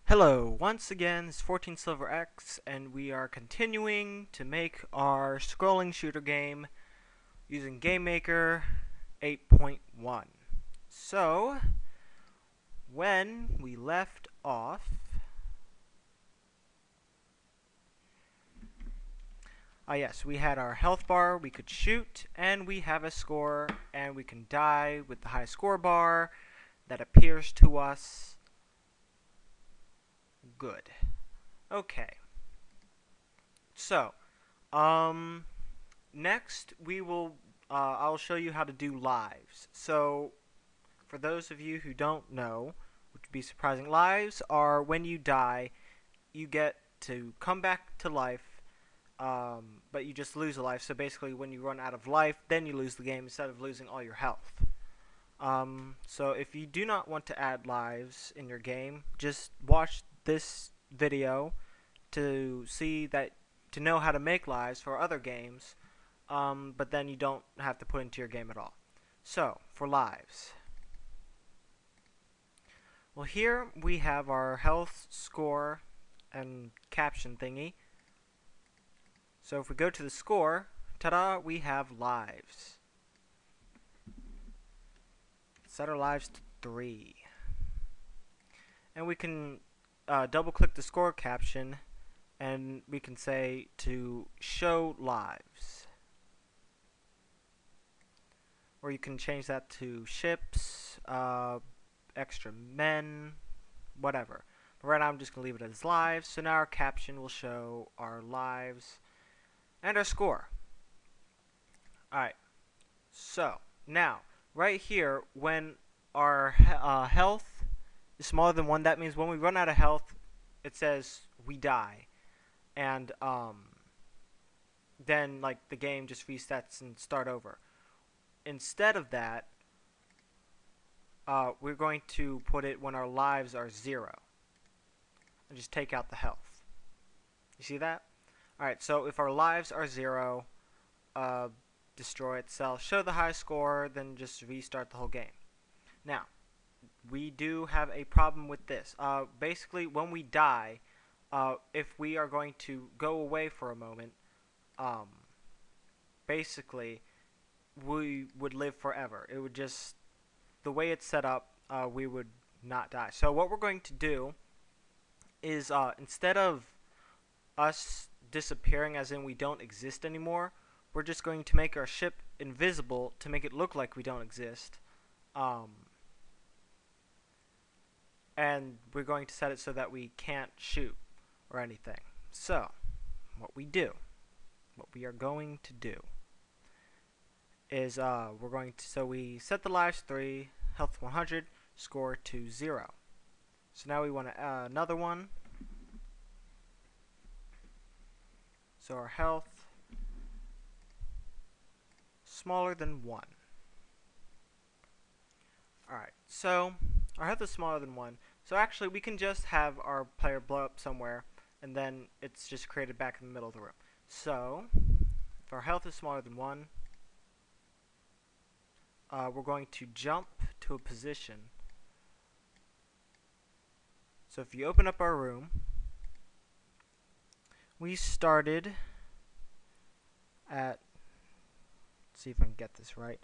Hello, once again, it's 14 Silver X, and we are continuing to make our scrolling shooter game using GameMaker 8.1. So, when we left off, yes, we had our health bar, we could shoot, and we have a score, and we can die with the high score bar that appears to us. Good. Okay. So, next we will I'll show you how to do lives. So for those of you who don't know, which would be surprising, lives are when you die, you get to come back to life, but you just lose a life. So basically when you run out of life, then you lose the game instead of losing all your health. So if you do not want to add lives in your game, just watch this video to know how to make lives for other games, but then you don't have to put into your game at all. So for lives, well, here we have our health score and caption thingy. So if we go to the score, ta-da, we have lives. Set our lives to 3. And we can double click the score caption, and we can say to show lives. Or you can change that to ships, extra men, whatever. But right now I'm just going to leave it as lives. So now our caption will show our lives and our score. Alright, so now right here, when our health is smaller than 1, that means when we run out of health, it says we die. And then like the game just resets and start over. Instead of that, we're going to put it when our lives are 0. And just take out the health. You see that? Alright, so if our lives are 0, destroy itself, show the high score, then just restart the whole game. Now, we do have a problem with this. Basically, when we die, if we are going to go away for a moment, basically, we would live forever. It would just, the way it's set up, we would not die. So what we're going to do is, instead of us disappearing as in we don't exist anymore, we're just going to make our ship invisible to make it look like we don't exist. And we're going to set it so that we can't shoot or anything. So, what we are going to do is we're going to, so we set the lives 3, health 100, score to 0. So now we want another one. So our health smaller than 1. Alright, so our health is smaller than 1. So actually we can just have our player blow up somewhere, and then it's just created back in the middle of the room. So if our health is smaller than 1, we're going to jump to a position. So if you open up our room, we started at, let's see if I can get this right,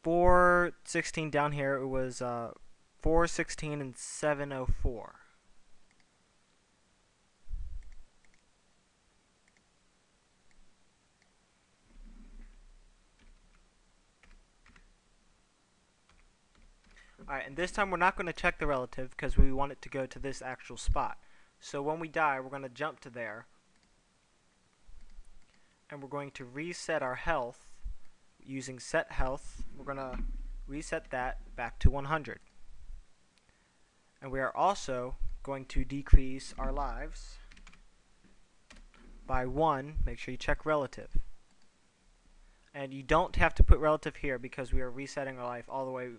416 down here. It was 416 and 704. Alright, and this time we're not going to check the relative because we want it to go to this actual spot. So when we die, we're going to jump to there, and we're going to reset our health using set health. We're going to reset that back to 100. And we are also going to decrease our lives by 1. Make sure you check relative. And you don't have to put relative here because we are resetting our life all the way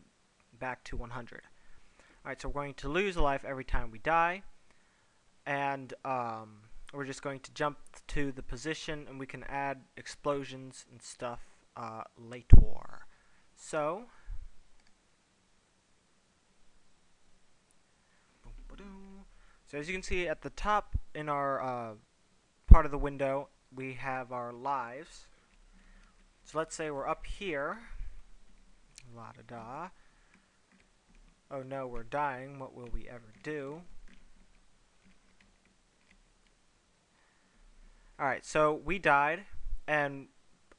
back to 100. Alright, so we're going to lose a life every time we die. And we're just going to jump to the position, and we can add explosions and stuff later. So, boom, So as you can see at the top in our part of the window, we have our lives. So let's say we're up here. La da da. Oh no, we're dying. What will we ever do? Alright, so we died, and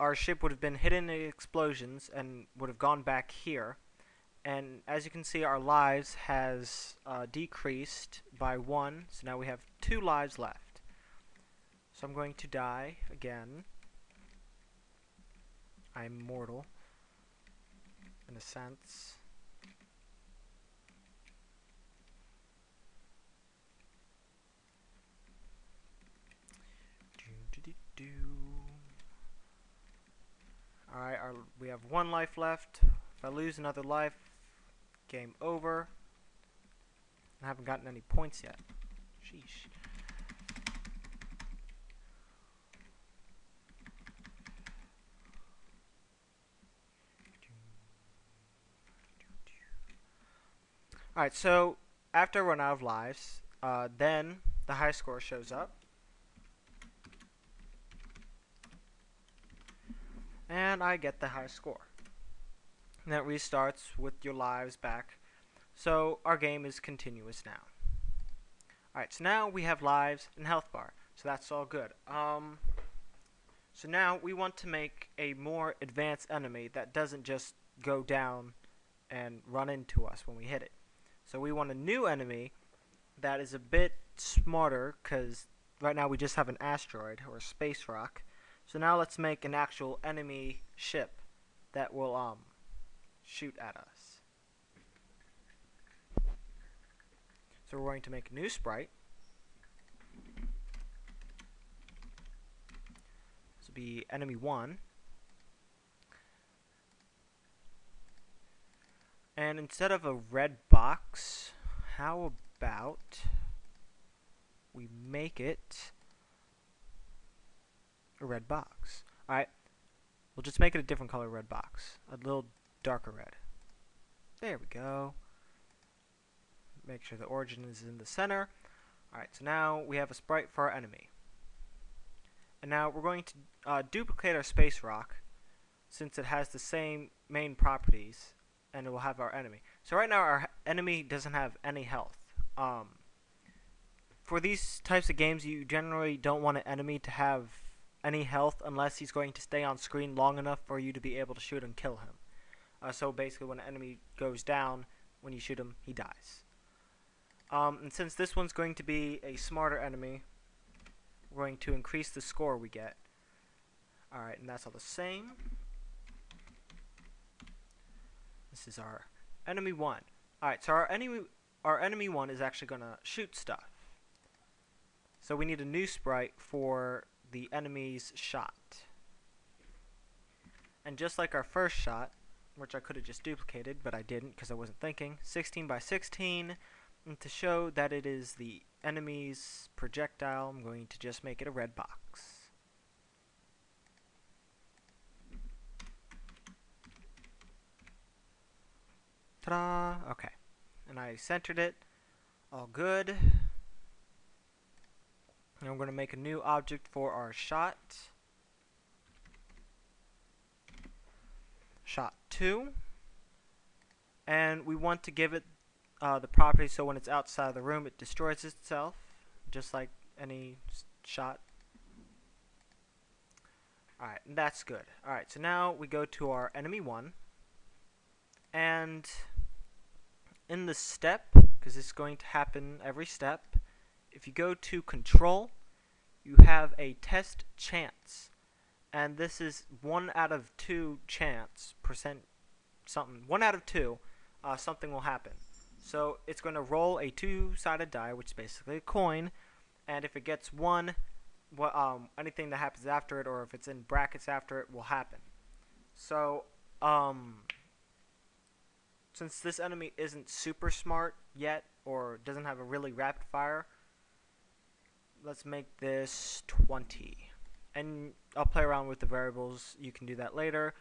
our ship would have been hit in the explosions and would have gone back here. And as you can see, our lives has decreased by 1, so now we have 2 lives left. So I'm going to die again. I'm mortal, in a sense. Alright, we have 1 life left. If I lose another life, game over. I haven't gotten any points yet. Sheesh. Alright, so after I run out of lives, then the high score shows up. And I get the high score. And that restarts with your lives back. So our game is continuous now. Alright, so now we have lives and health bar. So that's all good. So now we want to make a more advanced enemy that doesn't just go down and run into us when we hit it. So we want a new enemy that is a bit smarter, because right now we just have an asteroid or a space rock. So now let's make an actual enemy ship that will shoot at us. So we're going to make a new sprite. This will be enemy 1. And instead of a red box, how about we make it a red box? Alright, we'll just make it a different color red box. A little darker red. There we go. Make sure the origin is in the center. Alright, so now we have a sprite for our enemy. And now we're going to duplicate our space rock, since it has the same main properties, and it will have our enemy. So right now our enemy doesn't have any health. For these types of games, you generally don't want an enemy to have any health unless he's going to stay on screen long enough for you to be able to shoot and kill him. So basically when an enemy goes down, when you shoot him, he dies. And since this one's going to be a smarter enemy, we're going to increase the score we get. Alright, and that's all the same. This is our enemy 1. Alright, so our enemy 1 is actually going to shoot stuff. So we need a new sprite for the enemy's shot. And just like our first shot, which I could have just duplicated, but I didn't because I wasn't thinking, 16 by 16, and to show that it is the enemy's projectile, I'm going to just make it a red box. Ta-da! Okay. And I centered it. All good. And I'm going to make a new object for our shot. Shot 2. And we want to give it the property so when it's outside of the room it destroys itself, just like any shot. Alright, and that's good. Alright, so now we go to our enemy 1. And in the step, because this is going to happen every step, if you go to control, you have a test chance. And this is 1 out of 2 chance, percent something, 1 out of 2, something will happen. So it's going to roll a 2-sided die, which is basically a coin, and if it gets 1, anything that happens after it, or if it's in brackets after it, will happen. So, since this enemy isn't super smart yet, or doesn't have a really rapid fire, let's make this 20. And I'll play around with the variables. You can do that later.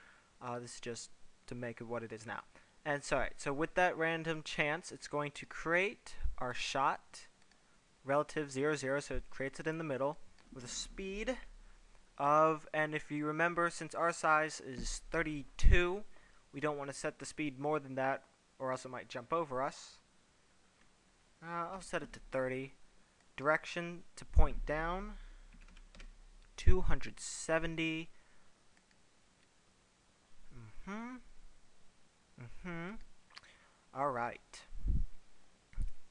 This is just to make it what it is now. And so with that random chance, it's going to create our shot, relative 0, 0, so it creates it in the middle with a speed of, and if you remember, since our size is 32, we don't want to set the speed more than that or else it might jump over us. I'll set it to 30. Direction to point down, 270. Alright.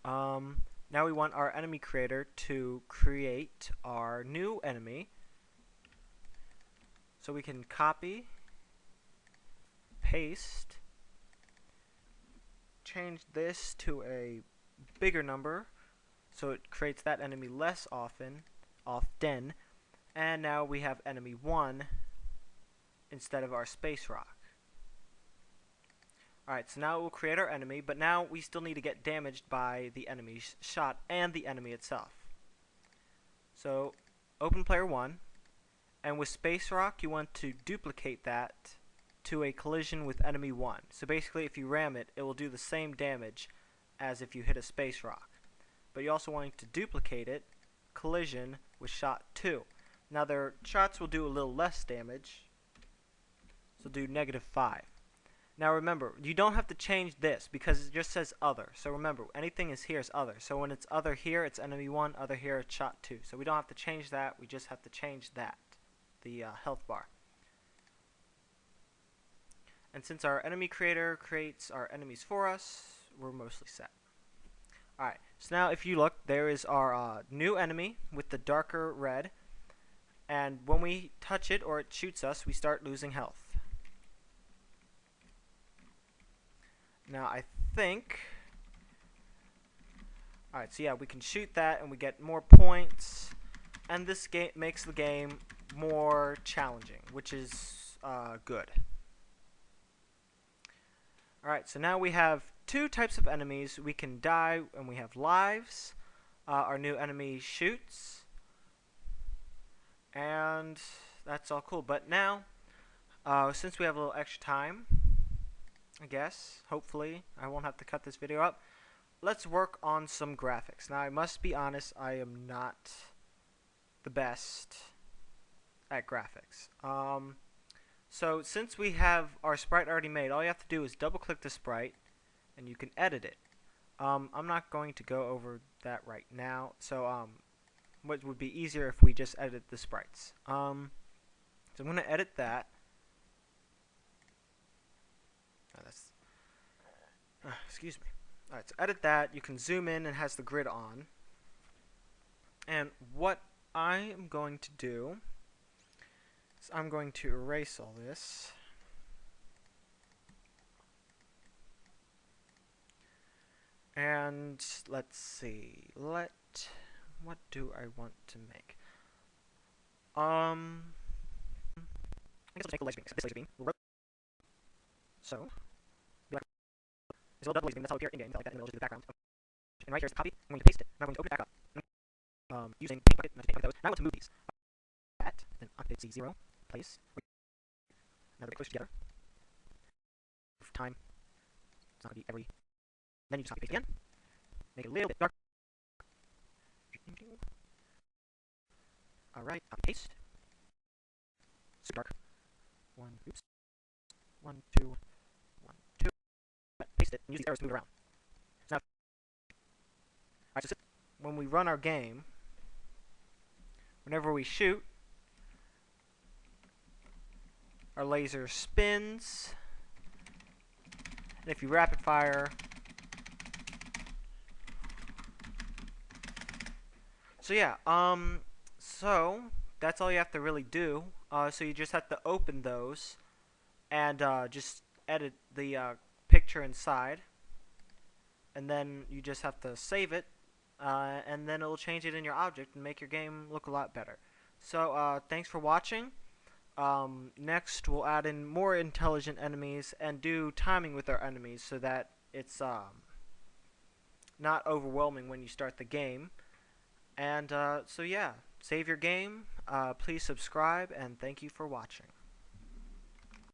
Now we want our enemy creator to create our new enemy. So we can copy, paste, change this to a bigger number so it creates that enemy less often, and now we have enemy 1 instead of our space rock. Alright, so now it will create our enemy, but now we still need to get damaged by the enemy's shot and the enemy itself. So, open player 1, and with space rock you want to duplicate that to a collision with enemy 1. So basically if you ram it, it will do the same damage as if you hit a space rock. But you also want to duplicate it, collision with shot 2. Now their shots will do a little less damage, so do -5. Now remember, you don't have to change this because it just says other. So remember, anything is here is other. So when it's other here, it's enemy 1, other here, it's shot 2. So we don't have to change that, we just have to change that, the health bar. And since our enemy creator creates our enemies for us, we're mostly set. Alright, so now if you look, there is our new enemy with the darker red. And when we touch it or it shoots us, we start losing health. Now I think, alright, so yeah, we can shoot that and we get more points, and this game makes the game more challenging, which is good. Alright, so now we have 2 types of enemies. We can die and we have lives. Our new enemy shoots, and that's all cool. But now, since we have a little extra time, I guess, hopefully, I won't have to cut this video up. Let's work on some graphics. Now, I must be honest, I am not the best at graphics. So, since we have our sprite already made, all you have to do is double-click the sprite, and you can edit it. I'm not going to go over that right now, so, what would be easier if we just edit the sprites. So I'm going to edit that. Excuse me. Alright, so edit that. You can zoom in and it has the grid on. And what I am going to do is I'm going to erase all this. And let's see. What do I want to make? I guess let's make a laser beam. So it's a little double laser beam, that's how it appears in game, like that in the middle, just the background. And right here is the copy. I'm going to paste it. And I'm going to open it back up. Using paint bucket, and I want to move these. That, then occupy Z0, place. Now they're closer together. Time. It's not going to be every. Then you just copy paste again. Make it a little bit darker. Alright, copy paste. Super dark. 1, 2. Paste it and use these arrows to move it around. So now, alright, so when we run our game, whenever we shoot, our laser spins, and if you rapid fire, so yeah, so that's all you have to really do. So you just have to open those and just edit the picture inside, and then you just have to save it, and then it'll change it in your object and make your game look a lot better. So thanks for watching. Next we'll add in more intelligent enemies and do timing with our enemies so that it's not overwhelming when you start the game. And so yeah, save your game, please subscribe, and thank you for watching.